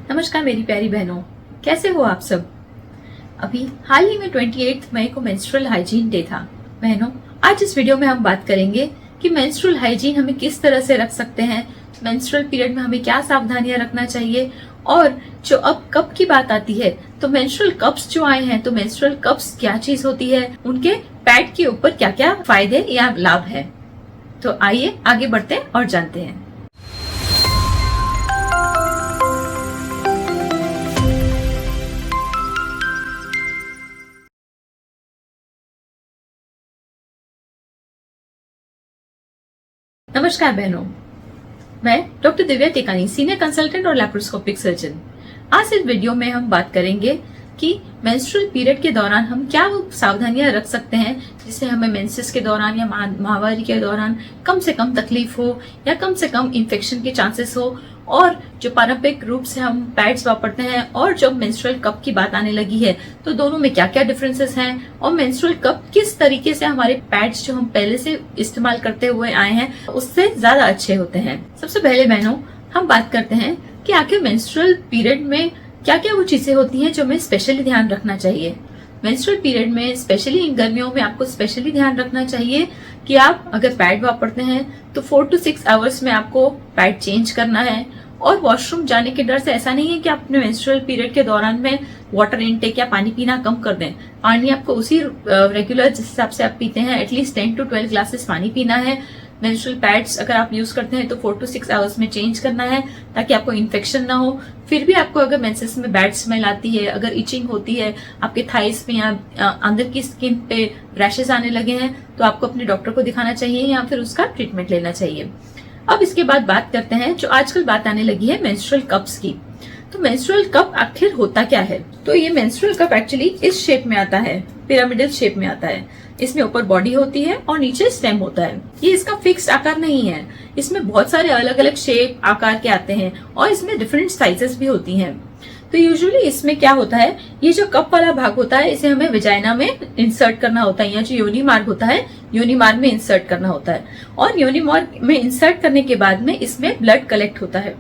नमस्कार मेरी प्यारी बहनों, कैसे हो आप सब। अभी हाल ही में 28 मई को मेंस्ट्रुअल हाइजीन डे था। बहनों, आज इस वीडियो में हम बात करेंगे कि मेंस्ट्रुअल हाइजीन हमें किस तरह से रख सकते हैं, मेंस्ट्रुअल पीरियड में हमें क्या सावधानियां रखना चाहिए, और जो अब कप की बात आती है तो मेंस्ट्रुअल कप्स जो आए हैं, तो मेंस्ट्रुअल कप्स क्या चीज होती है, उनके पैड के ऊपर क्या क्या फायदे या लाभ है। तो आइए आगे बढ़ते हैं और जानते हैं। नमस्कार बहनों, मैं डॉक्टर दिव्या टिकानी, सीनियर कंसल्टेंट और लैप्रोस्कोपिक सर्जन। आज इस वीडियो में हम बात करेंगे कि मेंस्ट्रुअल पीरियड के दौरान हम क्या सावधानियां रख सकते हैं जिससे हमें मेंसेस के दौरान या माहवारी के दौरान कम से कम तकलीफ हो या कम से कम इन्फेक्शन के चांसेस हो, और जो पारंपरिक रूप से हम पैड्स वापरते हैं और जब मेंस्ट्रुअल कप की बात आने लगी है तो दोनों में क्या क्या डिफरेंसेस हैं, और मेंस्ट्रुअल कप किस तरीके से हमारे पैड्स जो हम पहले से इस्तेमाल करते हुए आए हैं उससे ज्यादा अच्छे होते हैं। सबसे पहले बहनों, हम बात करते हैं कि आखिर मेंस्ट्रुअल पीरियड में क्या क्या वो चीजें होती हैं जो हमें स्पेशली ध्यान रखना चाहिए। मेंस्ट्रुअल पीरियड में स्पेशली इन गर्मियों में आपको स्पेशली ध्यान रखना चाहिए कि आप अगर पैड वापरते हैं तो 4 to 6 आवर्स में आपको पैड चेंज करना है। और वॉशरूम जाने के डर से ऐसा नहीं है कि आप अपने मेंस्ट्रुअल पीरियड के दौरान में वाटर इनटेक या पानी पीना कम कर दें। पानी आपको उसी रेगुलर जिस हिसाब से आप पीते हैं एटलीस्ट 10 to 12 ग्लासेस पानी पीना है। मेंस्ट्रुअल पैड्स अगर आप यूज करते हैं तो 4 to 6 आवर्स में चेंज करना है ताकि आपको इन्फेक्शन ना हो। फिर भी आपको अगर मेंसेस में बैड स्मेल आती है, अगर इचिंग होती है, आपके थाइस में या अंदर की स्किन पे रैशेस आने लगे हैं, तो आपको अपने डॉक्टर को दिखाना चाहिए या फिर उसका ट्रीटमेंट लेना चाहिए। अब इसके बाद बात करते हैं जो आजकल बात आने लगी है मेंस्ट्रुअल कप्स की। तो मेंस्ट्रुअल कप आखिर होता क्या है? तो ये मेंस्ट्रुअल कप एक्चुअली इस शेप में आता है, पिरामिडल शेप में आता है। इसमें ऊपर बॉडी होती है और नीचे स्टेम होता है। ये इसका फिक्स्ड आकार नहीं है, इसमें बहुत सारे अलग अलग शेप आकार के आते हैं और इसमें डिफरेंट साइजेस भी होती हैं। तो यूजुअली इसमें क्या होता है, ये जो कप वाला भाग होता है इसे हमें विजाइना में इंसर्ट करना होता है, या जो योनि मार्ग होता है योनि मार्ग में इंसर्ट करना होता है। और योनि मार्ग में इंसर्ट करने के बाद में इसमें ब्लड कलेक्ट होता है।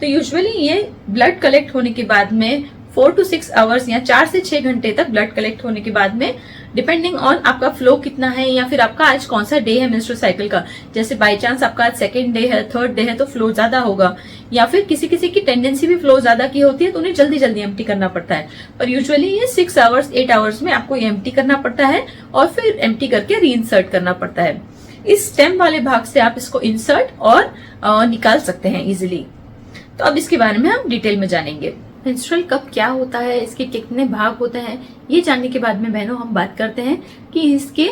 तो यूजुअली ये ब्लड कलेक्ट होने के बाद में 4 to 6 आवर्स या 4 से 6 घंटे तक ब्लड कलेक्ट होने के बाद में, डिपेंडिंग ऑन आपका फ्लो कितना है या फिर आपका आज कौन सा डे है मेंस्ट्रुअल साइकिल का, जैसे बाय चांस आपका आज सेकंड डे है, थर्ड डे है तो फ्लो ज्यादा होगा, या फिर किसी किसी की टेंडेंसी भी फ्लो ज्यादा की होती है तो उन्हें जल्दी जल्दी एम्प्टी करना पड़ता है। पर यूजुअली ये 6 आवर्स 8 आवर्स में आपको ये एम्प्टी करना पड़ता है और फिर एम्प्टी करके री इंसर्ट करना पड़ता है। इस स्टेम वाले भाग से आप इसको इंसर्ट और निकाल सकते हैं इजिली। तो अब इसके बारे में हम डिटेल में जानेंगे। मेंस्ट्रुअल कप क्या होता है, इसके कितने भाग होते हैं, ये जानने के बाद में बहनों हम बात करते हैं कि इसके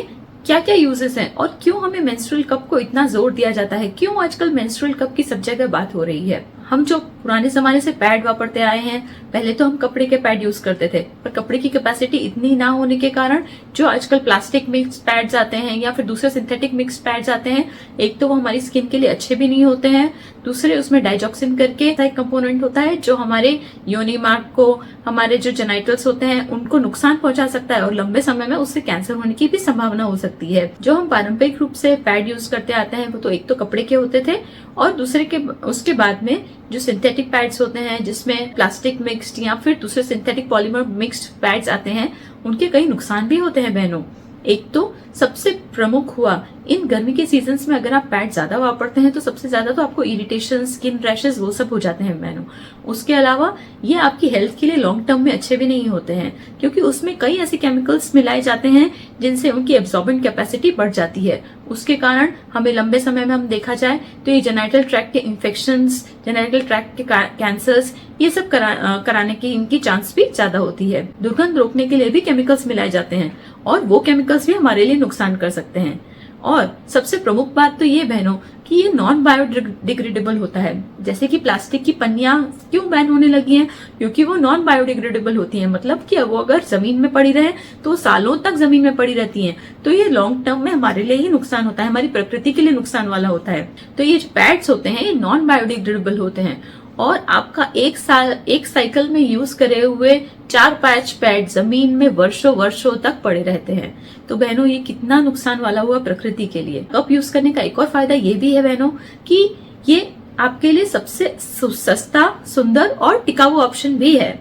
क्या क्या यूजेस हैं और क्यों हमें मेंस्ट्रुअल कप को इतना जोर दिया जाता है, क्यों आजकल मेंस्ट्रुअल कप की सब जगह बात हो रही है। हम जो पुराने जमाने से पैड वापरते आए हैं, पहले तो हम कपड़े के पैड यूज करते थे, पर कपड़े की कैपेसिटी इतनी ना होने के कारण जो आजकल प्लास्टिक मिक्स पैड्स आते हैं या फिर दूसरे सिंथेटिक मिक्स पैड्स आते हैं, एक तो वो हमारी स्किन के लिए अच्छे भी नहीं होते हैं, दूसरे उसमें डाइजॉक्सिन करके एक कंपोनेंट होता है जो हमारे योनि मार्ग को, हमारे जो जेनाइटल्स होते हैं उनको नुकसान पहुंचा सकता है और लंबे समय में उससे कैंसर होने की भी संभावना हो सकती है। जो हम पारंपरिक रूप से पैड यूज करते आते हैं वो तो एक तो कपड़े के होते थे और दूसरे के उसके बाद में जो सिंथेटिक पैड्स होते हैं जिसमें प्लास्टिक मिक्स्ड या फिर दूसरे सिंथेटिक पॉलीमर मिक्स्ड पैड्स आते हैं, उनके कई नुकसान भी होते हैं बहनों। एक तो सबसे प्रमुख हुआ, इन गर्मी के सीजन्स में अगर आप पैड ज्यादा वापरते हैं तो सबसे ज्यादा तो आपको इरिटेशन, स्किन रैशेस वो सब हो जाते हैं बहनों। उसके अलावा ये आपकी हेल्थ के लिए लॉन्ग टर्म में अच्छे भी नहीं होते हैं क्योंकि उसमें कई ऐसे केमिकल्स मिलाए जाते हैं जिनसे उनकी एब्जॉर्बेंट कैपेसिटी बढ़ जाती है। उसके कारण हमें लंबे समय में हम देखा जाए तो ये जेनाइटल ट्रैक्ट के इन्फेक्शंस, जेनाइटल ट्रैक्ट के कैंसर्स, ये सब कराने की इनकी चांस भी ज्यादा होती है। दुर्गंध रोकने के लिए भी केमिकल्स मिलाए जाते हैं और वो केमिकल्स भी हमारे लिए नुकसान कर सकते हैं। और सबसे प्रमुख बात तो ये बहनों कि ये नॉन बायोडिग्रेडेबल होता है। जैसे कि प्लास्टिक की पन्नियां क्यों बैन होने लगी हैं, क्योंकि वो नॉन बायोडिग्रेडेबल होती हैं, मतलब कि वो अगर जमीन में पड़ी रहे तो सालों तक जमीन में पड़ी रहती हैं, तो ये लॉन्ग टर्म में हमारे लिए ही नुकसान होता है, हमारी प्रकृति के लिए नुकसान वाला होता है। तो ये जो पैड्स होते हैं ये नॉन बायोडिग्रेडेबल होते हैं और आपका एक साइकिल में यूज करे हुए 4 पैच पैड जमीन में वर्षों वर्षों तक पड़े रहते हैं। तो बहनों ये कितना नुकसान वाला हुआ प्रकृति के लिए। कप यूज करने का एक और फायदा ये भी है बहनों कि ये आपके लिए सबसे सस्ता, सुंदर और टिकाऊ ऑप्शन भी है।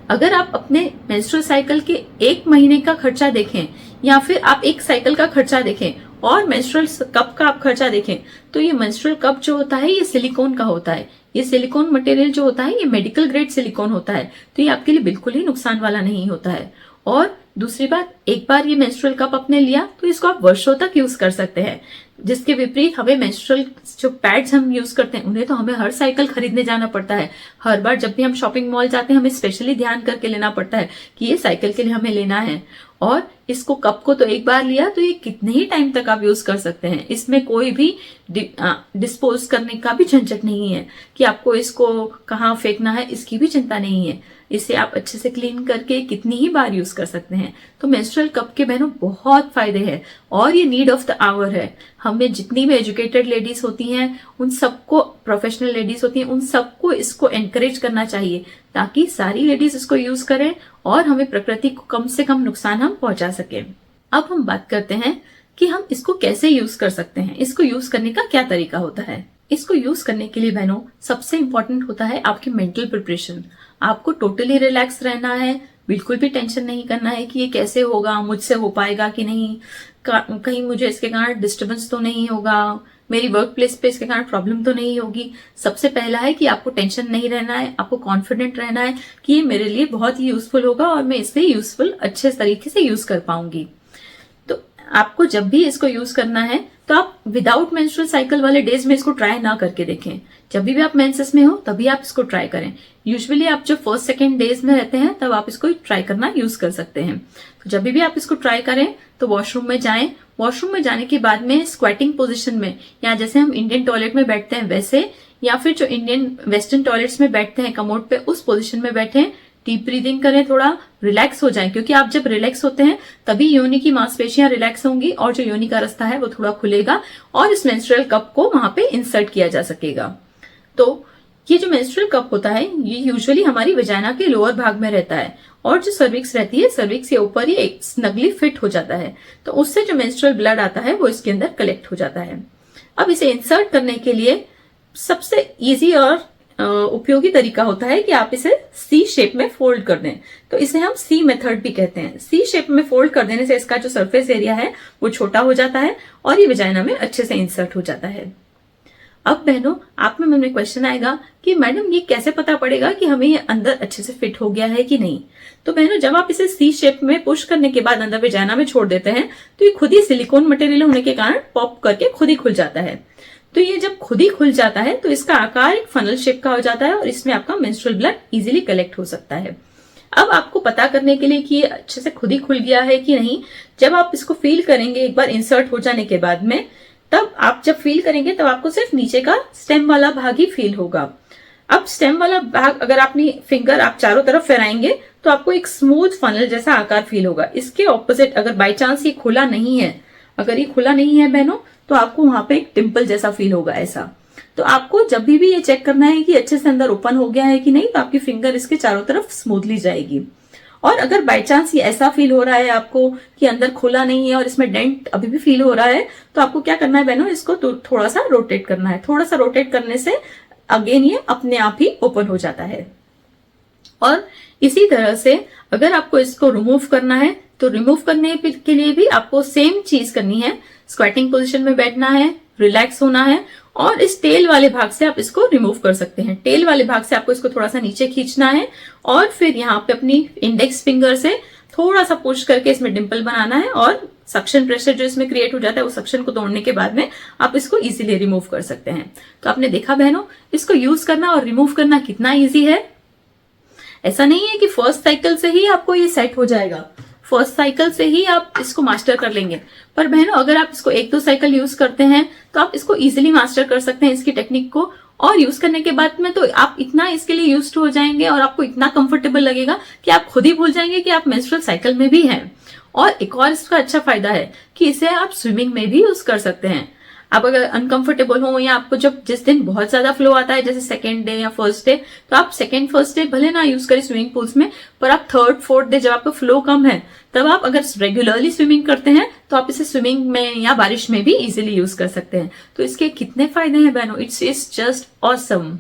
अगर आप अपने मेंस्ट्रुअल साइकिल के 1 महीने का खर्चा देखें या फिर आप एक साइकिल का खर्चा देखें और मेंस्ट्रुअल कप का आप खर्चा देखें, तो ये मेंस्ट्रुअल कप जो होता है ये सिलिकॉन का होता है। ये सिलिकॉन मटेरियल जो होता है ये मेडिकल ग्रेड सिलिकॉन होता है, तो ये आपके लिए बिल्कुल ही नुकसान वाला नहीं होता है। और दूसरी बात, एक बार ये मेंस्ट्रुअल कप आपने लिया तो इसको आप वर्षों तक यूज कर सकते हैं। जिसके विपरीत हमें मेंस्ट्रुअल जो पैड्स हम यूज करते हैं उन्हें तो हमें हर साइकिल खरीदने जाना पड़ता है। हर बार जब भी हम शॉपिंग मॉल जाते हैं हमें स्पेशली ध्यान करके लेना पड़ता है कि ये साइकिल के लिए हमें लेना है। और इसको कप को तो एक बार लिया तो ये कितने ही टाइम तक आप यूज कर सकते हैं। इसमें कोई भी डिस्पोज करने का भी झंझट नहीं है कि आपको इसको कहाँ फेंकना है, इसकी भी चिंता नहीं है। इसे आप अच्छे से क्लीन करके कितनी ही बार यूज कर सकते हैं। तो मेंस्ट्रुअल कप के बहनों बहुत फायदे हैं और ये नीड ऑफ द आवर है। हमें जितनी भी एजुकेटेड लेडीज होती हैं, उन सबको, प्रोफेशनल लेडीज होती हैं, उन सबको इसको एनकरेज करना चाहिए ताकि सारी लेडीज इसको यूज करें और हमें प्रकृति को कम से कम नुकसान हम पहुंचा सकें। अब हम बात करते हैं कि हम इसको कैसे यूज कर सकते हैं, इसको यूज करने का क्या तरीका होता है। इसको यूज करने के लिए बहनों सबसे इंपॉर्टेंट होता है आपकी मेंटल प्रिपरेशन। आपको टोटली रिलैक्स रहना है, बिल्कुल भी टेंशन नहीं करना है कि ये कैसे होगा, मुझसे हो पाएगा कि नहीं, कहीं मुझे इसके कारण डिस्टर्बेंस तो नहीं होगा, मेरी वर्क प्लेस पे इसके कारण प्रॉब्लम तो नहीं होगी। सबसे पहला है कि आपको टेंशन नहीं रहना है, आपको कॉन्फिडेंट रहना है कि ये मेरे लिए बहुत ही यूजफुल होगा और मैं इसे यूजफुल अच्छे तरीके से यूज कर पाऊंगी। तो आपको जब भी इसको यूज करना है तो आप विदाउट मेंस्ट्रुअल साइकिल वाले डेज में इसको ट्राई ना करके देखें। जब भी आप मेंसेस में हो तभी आप इसको ट्राई करें। यूजुअली आप जब 1st 2nd डेज में रहते हैं तब आप इसको ट्राई करना यूज कर सकते हैं। तो जब भी आप इसको ट्राई करें तो वॉशरूम में जाएं। वॉशरूम में जाने के बाद में स्क्वेटिंग पोजिशन में, या जैसे हम इंडियन टॉयलेट में बैठते हैं वैसे, या फिर जो इंडियन वेस्टर्न टॉयलेट्स में बैठते हैं कमोड पे, उस पोजिशन में बैठे, डीप ब्रीदिंग करें, थोड़ा रिलैक्स हो जाएं, क्योंकि आप जब रिलैक्स होते हैं तभी योनि की मांसपेशियां रिलैक्स होंगी और जो योनि का रास्ता है वो थोड़ा खुलेगा और इस मेंस्ट्रुअल कप को वहां पे इंसर्ट किया जा सकेगा। तो ये जो मेंस्ट्रुअल कप होता है ये यूजुअली हमारी वजाइना के लोअर भाग में रहता है और जो सर्विक्स रहती है, सर्विक्स के ऊपर ये एक स्नगली फिट हो जाता है, तो उससे जो मेंस्ट्रुअल ब्लड आता है वो इसके अंदर कलेक्ट हो जाता है। अब इसे इंसर्ट करने के लिए सबसे इजी और उपयोगी तरीका होता है कि आप इसे सी शेप में फोल्ड कर दें। तो इसे हम सी मेथड भी कहते हैं। सी शेप में फोल्ड कर देने से इसका जो सरफेस एरिया है वो छोटा हो जाता है और ये वजाइना में अच्छे से इंसर्ट हो जाता है। अब बहनों, आप में मन में क्वेश्चन आएगा कि मैडम ये कैसे पता पड़ेगा कि हमें ये अंदर अच्छे से फिट हो गया है कि नहीं। तो बहनों, जब आप इसे सी शेप में पुश करने के बाद अंदर वजाइना में छोड़ देते हैं तो ये खुद ही सिलिकॉन मटेरियल होने के कारण पॉप करके खुद ही खुल जाता है। तो ये जब खुद ही खुल जाता है तो इसका आकार एक फनल शेप का हो जाता है और इसमें आपका मेंस्ट्रुअल ब्लड इजीली कलेक्ट हो सकता है। अब आपको पता करने के लिए कि ये अच्छे से खुद ही खुल गया है कि नहीं, जब आप इसको फील करेंगे एक बार इंसर्ट हो जाने के बाद में, तब आप जब फील करेंगे तब आपको सिर्फ नीचे का स्टेम वाला भाग ही फील होगा। अब स्टेम वाला भाग अगर अपनी फिंगर आप चारों तरफ फहराएंगे तो आपको एक स्मूथ फनल जैसा आकार फील होगा। इसके ऑपोजिट अगर बाई चांस ये खुला नहीं है, अगर ये खुला नहीं है बहनों, तो आपको वहां पे एक टिम्पल जैसा फील होगा ऐसा। तो आपको जब भी ये चेक करना है कि अच्छे से अंदर ओपन हो गया है कि नहीं, तो आपकी फिंगर इसके चारों तरफ स्मूथली जाएगी। और अगर बाय चांस ये ऐसा फील हो रहा है आपको कि अंदर खुला नहीं है और इसमें डेंट अभी भी फील हो रहा है, तो आपको क्या करना है बहनों, इसको थोड़ा सा रोटेट करना है। थोड़ा सा रोटेट करने से अगेन ये अपने आप ही ओपन हो जाता है। और इसी तरह से अगर आपको इसको रिमूव करना है तो रिमूव करने के लिए भी आपको सेम चीज करनी है। स्क्वेटिंग पोजीशन में बैठना है, रिलैक्स होना है और इस टेल वाले भाग से आप इसको रिमूव कर सकते हैं। टेल वाले भाग से आपको इसको थोड़ा सा नीचे खींचना है और फिर यहाँ पे अपनी इंडेक्स फिंगर से थोड़ा सा पुश करके इसमें डिंपल बनाना है और सक्शन प्रेशर जो इसमें क्रिएट हो जाता है, वो सक्शन को तोड़ने के बाद में आप इसको इजीली रिमूव कर सकते हैं। तो आपने देखा बहनों, इसको यूज करना और रिमूव करना कितना ईजी है। ऐसा नहीं है कि फर्स्ट साइकिल से ही आपको ये सेट हो जाएगा, फर्स्ट साइकिल से ही आप इसको मास्टर कर लेंगे। पर बहनों, अगर आप इसको 1-2 साइकिल यूज करते हैं तो आप इसको इजीली मास्टर कर सकते हैं इसकी टेक्निक को। और यूज करने के बाद में तो आप इतना इसके लिए यूज्ड हो जाएंगे और आपको इतना कंफर्टेबल लगेगा कि आप खुद ही भूल जाएंगे कि आप मेंस्ट्रुअल साइकिल में भी हैं। और एक और इसका अच्छा फायदा है कि इसे आप स्विमिंग में भी यूज कर सकते हैं। आप अगर अनकंफर्टेबल हो या आपको जब जिस दिन बहुत ज्यादा फ्लो आता है जैसे सेकेंड डे या फर्स्ट डे, तो आप सेकेंड फर्स्ट डे भले ना यूज करें स्विमिंग पूल्स में, पर आप थर्ड फोर्थ डे जब आपका फ्लो कम है तब आप अगर रेगुलरली स्विमिंग करते हैं तो आप इसे स्विमिंग में या बारिश में भी इजीली यूज कर सकते हैं। तो इसके कितने फायदे हैं बहनों, इट्स जस्ट ऑसम।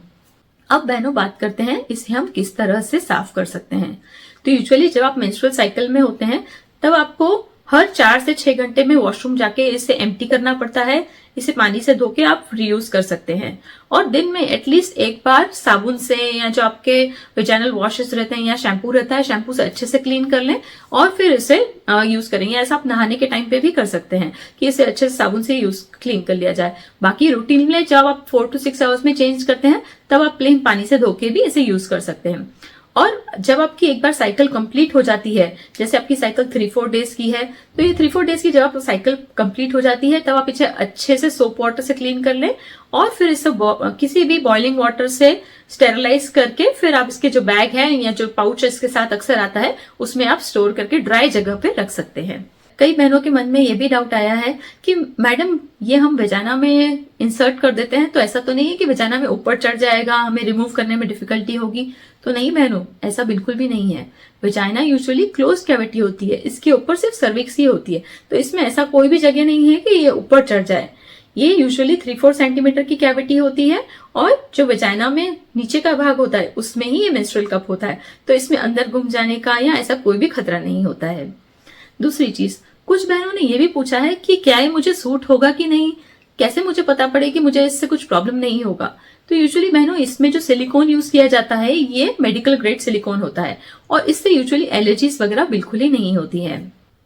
अब बहनों बात करते हैं इसे हम किस तरह से साफ कर सकते हैं। तो यूजुअली जब आप मेंस्ट्रुअल साइकिल में होते हैं तब आपको हर 4 से 6 घंटे में वॉशरूम जाके इसे एम्प्टी करना पड़ता है। इसे पानी से धो के आप रीयूज कर सकते हैं और दिन में एटलीस्ट एक बार साबुन से या जो आपके वेजाइनल वॉशेस रहते हैं या शैम्पू रहता है, शैम्पू से अच्छे से क्लीन कर लें और फिर इसे यूज करेंगे। ऐसा आप नहाने के टाइम पे भी कर सकते हैं कि इसे अच्छे से साबुन से यूज क्लीन कर लिया जाए। बाकी रूटीन में जब आप 4 to 6 आवर्स में चेंज करते हैं तब आप प्लेन पानी से धो के भी इसे यूज कर सकते हैं। और जब आपकी एक बार साइकिल कंप्लीट हो जाती है, जैसे आपकी साइकिल 3-4 डेज की है, तो ये 3-4 डेज की जब आप साइकिल कंप्लीट हो जाती है तब आप इसे अच्छे से सोप वाटर से क्लीन कर लें और फिर इसे किसी भी बॉइलिंग वाटर से स्टेरलाइज करके फिर आप इसके जो बैग है या जो पाउच इसके साथ अक्सर आता है उसमें आप स्टोर करके ड्राई जगह पे रख सकते हैं। कई बहनों के मन में ये भी डाउट आया है कि मैडम ये हम वेजाना में इंसर्ट कर देते हैं तो ऐसा तो नहीं है कि वेजाना में ऊपर चढ़ जाएगा, हमें रिमूव करने में डिफिकल्टी होगी। तो नहीं बहनों, ऐसा बिल्कुल भी नहीं है। वेजाना यूजुअली क्लोज कैविटी होती है, इसके ऊपर सिर्फ सर्विक्स ही होती है, तो इसमें ऐसा कोई भी जगह नहीं है कि ये ऊपर चढ़ जाए। ये यूजुअली 3-4 सेंटीमीटर की कैविटी होती है और जो वेजाइना में नीचे का भाग होता है उसमें ही ये मेंस्ट्रुअल कप होता है, तो इसमें अंदर घुस जाने का या ऐसा कोई भी खतरा नहीं होता है। दूसरी चीज, कुछ बहनों ने ये भी पूछा है कि क्या ये मुझे सूट होगा कि नहीं, कैसे मुझे पता पड़े कि मुझे इससे कुछ प्रॉब्लम नहीं होगा। तो यूजुअली बहनों इसमें जो सिलिकॉन यूज किया जाता है ये मेडिकल ग्रेड सिलिकॉन होता है और इससे यूजुअली एलर्जीज वगैरह बिल्कुल ही नहीं होती है।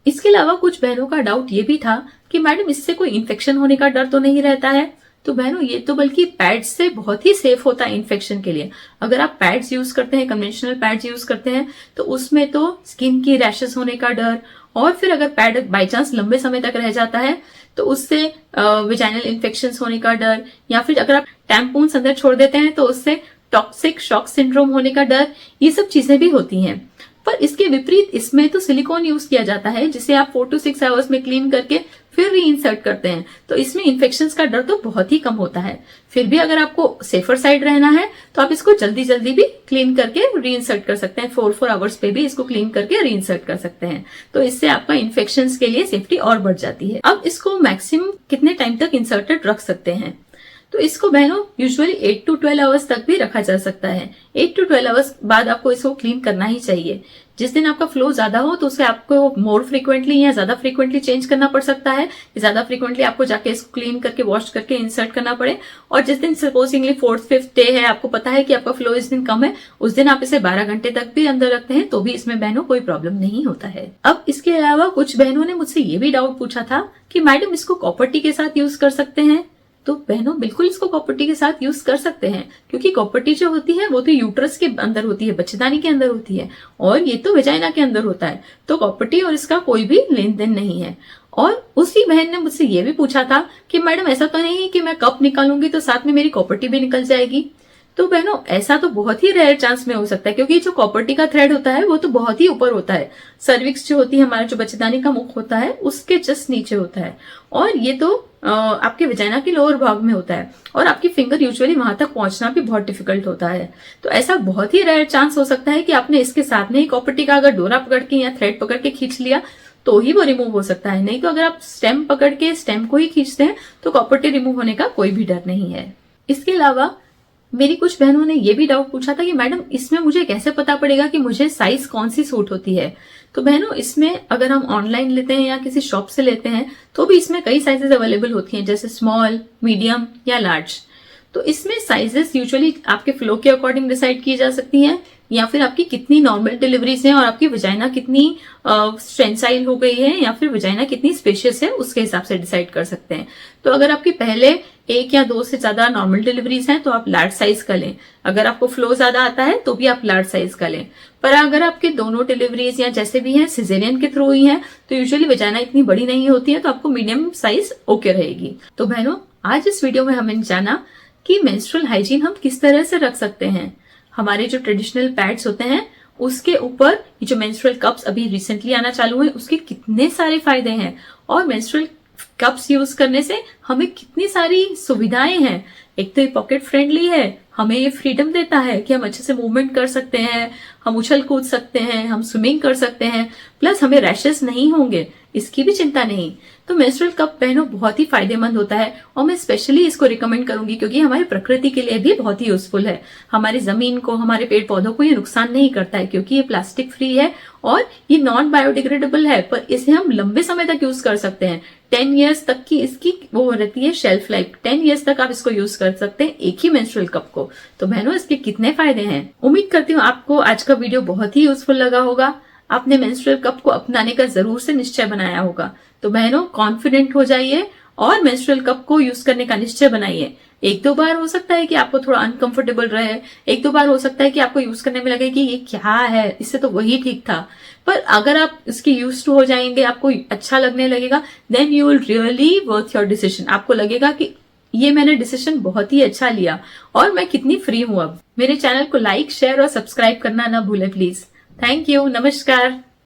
इसके अलावा कुछ बहनों का डाउट ये भी था कि मैडम इससे कोई इन्फेक्शन होने का डर तो नहीं रहता है। तो बहनों ये तो बल्कि पैड्स से बहुत ही सेफ होता है इन्फेक्शन के लिए। अगर आप पैड्स यूज करते हैं, कन्वेंशनल पैड्स यूज करते हैं, तो उसमें तो स्किन की रैशेस होने का डर और फिर अगर पैड बाई चांस लंबे समय तक रह जाता है तो उससे वेजाइनल इन्फेक्शंस होने का डर, या फिर अगर आप टैम्पून्स अंदर छोड़ देते हैं तो उससे टॉक्सिक शॉक सिंड्रोम होने का डर, ये सब चीजें भी होती हैं। पर इसके विपरीत इसमें तो सिलिकॉन यूज किया जाता है जिसे आप 4 to 6 आवर्स में क्लीन करके फिर री इंसर्ट करते हैं, तो इसमें इन्फेक्शंस का डर तो बहुत ही कम होता है। फिर भी अगर आपको सेफर साइड रहना है तो आप इसको जल्दी जल्दी भी क्लीन करके री इंसर्ट कर सकते हैं। 4 आवर्स पे भी इसको क्लीन करके री इंसर्ट कर सकते हैं, तो इससे आपका इन्फेक्शंस के लिए सेफ्टी और बढ़ जाती है। अब इसको मैक्सिमम कितने टाइम तक इंसर्टेड रख सकते हैं, तो इसको बहनों यूजुअली 8 to 12 आवर्स तक भी रखा जा सकता है। 8 to 12 आवर्स बाद आपको इसको क्लीन करना ही चाहिए। जिस दिन आपका फ्लो ज्यादा हो तो उसे आपको मोर फ्रीक्वेंटली या ज्यादा फ्रीक्वेंटली चेंज करना पड़ सकता है, ज्यादा फ्रीक्वेंटली आपको जाके इसको क्लीन करके वॉश करके इंसर्ट करना पड़े। और जिस दिन सपोजिंगली 4th-5th डे है, आपको पता है कि आपका फ्लो इस दिन कम है, उस दिन आप इसे 12 घंटे तक भी अंदर रखते हैं तो भी इसमें बहनों कोई प्रॉब्लम नहीं होता है। अब इसके अलावा कुछ बहनों ने मुझसे ये भी डाउट पूछा था कि मैडम इसको कॉपर टी के साथ यूज कर सकते हैं। तो बहनों बिल्कुल इसको कॉपर टी के साथ यूज कर सकते हैं, क्योंकि कॉपर टी जो होती है वो तो यूट्रस के अंदर होती है, बच्चेदानी के अंदर होती है और ये तो वेजाइना के अंदर होता है, तो कॉपर टी और इसका कोई भी लेन देन नहीं है। और उसी बहन ने मुझसे ये भी पूछा था कि मैडम ऐसा तो नहीं है कि मैं कप निकालूंगी तो साथ में मेरी कॉपर टी भी निकल जाएगी। तो बहनों ऐसा तो बहुत ही रेयर चांस में हो सकता है, क्योंकि जो कॉपर टी का थ्रेड होता है वो तो बहुत ही ऊपर होता है। सर्विक्स जो होती है, हमारा जो बच्चेदानी का मुख होता है उसके जस्ट नीचे होता है, और ये तो आपके वजाइना के लोअर भाग में होता है और आपकी फिंगर यूजुअली वहां तक पहुंचना भी बहुत डिफिकल्ट होता है। तो ऐसा बहुत ही रेयर चांस हो सकता है कि आपने इसके साथ में ही कॉपर टी का अगर डोरा पकड़ के या थ्रेड पकड़ के खींच लिया तो ही वो रिमूव हो सकता है, नहीं तो अगर आप स्टेम पकड़ के स्टेम को ही खींचते हैं तो कॉपर टी रिमूव होने का कोई भी डर नहीं है। इसके अलावा मेरी कुछ बहनों ने ये भी डाउट पूछा था कि मैडम इसमें मुझे कैसे पता पड़ेगा कि मुझे साइज कौन सी सूट होती है। तो बहनों इसमें अगर हम ऑनलाइन लेते हैं या किसी शॉप से लेते हैं तो भी इसमें कई साइजेस अवेलेबल होती हैं, जैसे स्मॉल, मीडियम या लार्ज। तो इसमें साइजेस यूजुअली आपके फ्लो के अकॉर्डिंग डिसाइड की जा सकती हैं, या फिर आपकी कितनी नॉर्मल डिलीवरीज हैं और आपकी वजाइना कितनी स्ट्रेंसाइल हो गई है या फिर वजाइना कितनी स्पेशियस है, उसके हिसाब से डिसाइड कर सकते हैं। तो अगर आपकी पहले 1 या 2 से ज्यादा नॉर्मल डिलीवरीज हैं तो आप लार्ज साइज का लें। अगर आपको फ्लो ज्यादा आता है तो भी आप लार्ज साइज का लें। पर अगर आपके दोनों डिलीवरीज या जैसे भी हैं सिजेरियन के थ्रू हुई हैं तो यूजुअली वजाइना इतनी बड़ी नहीं होती है, तो आपको मीडियम साइज ओके रहेगी। तो बहनों आज इस वीडियो में हमने जाना कि मेंस्ट्रुअल हाइजीन हम किस तरह से रख सकते हैं। हमारे जो ट्रेडिशनल पैड्स होते हैं उसके ऊपर ये जो मेंस्ट्रुअल कप्स अभी रिसेंटली आना चालू है उसके कितने सारे फायदे हैं, और मेंस्ट्रुअल कप्स यूज करने से हमें कितनी सारी सुविधाएं हैं। एक तो ये पॉकेट फ्रेंडली है, हमें ये फ्रीडम देता है कि हम अच्छे से मूवमेंट कर सकते हैं, हम उछल कूद सकते हैं, हम स्विमिंग कर सकते हैं, प्लस हमें रैशेस नहीं होंगे, इसकी भी चिंता नहीं। तो मेंस्ट्रुअल कप पहनो बहुत ही फायदेमंद होता है और मैं स्पेशली इसको रिकमेंड करूंगी क्योंकि हमारी प्रकृति के लिए भी बहुत ही यूजफुल है। हमारी जमीन को, हमारे पेड़ पौधों को ये नुकसान नहीं करता है क्योंकि ये प्लास्टिक फ्री है और ये नॉन बायोडिग्रेडेबल है, पर इसे हम लंबे समय तक यूज कर सकते हैं। 10 इयर्स तक की इसकी वो रहती है शेल्फ लाइफ। 10 इयर्स तक आप इसको यूज कर सकते हैं एक ही मेंस्ट्रुअल कप को। तो बहनों, इसके कितने फायदे हैं। उम्मीद करती हूँ आपको आज का वीडियो बहुत ही यूजफुल लगा होगा। आपने मेंस्ट्रुअल कप को अपनाने का जरूर से निश्चय बनाया होगा। तो बहनों, कॉन्फिडेंट हो जाइए और मेंस्ट्रुअल कप को यूज करने का निश्चय बनाइए। एक दो बार हो सकता है कि आपको थोड़ा अनकंफर्टेबल रहे, एक दो बार हो सकता है कि आपको यूज करने में लगे कि ये क्या है, इससे तो वही ठीक था। पर अगर आप इसके यूज टू हो जाएंगे, आपको अच्छा लगने लगेगा, then you will really worth your decision. आपको लगेगा कि ये मैंने डिसीजन बहुत ही अच्छा लिया और मैं कितनी फ्री हूं अब। मेरे चैनल को लाइक, शेयर और सब्सक्राइब करना ना भूलें प्लीज। Thank you. नमस्कार।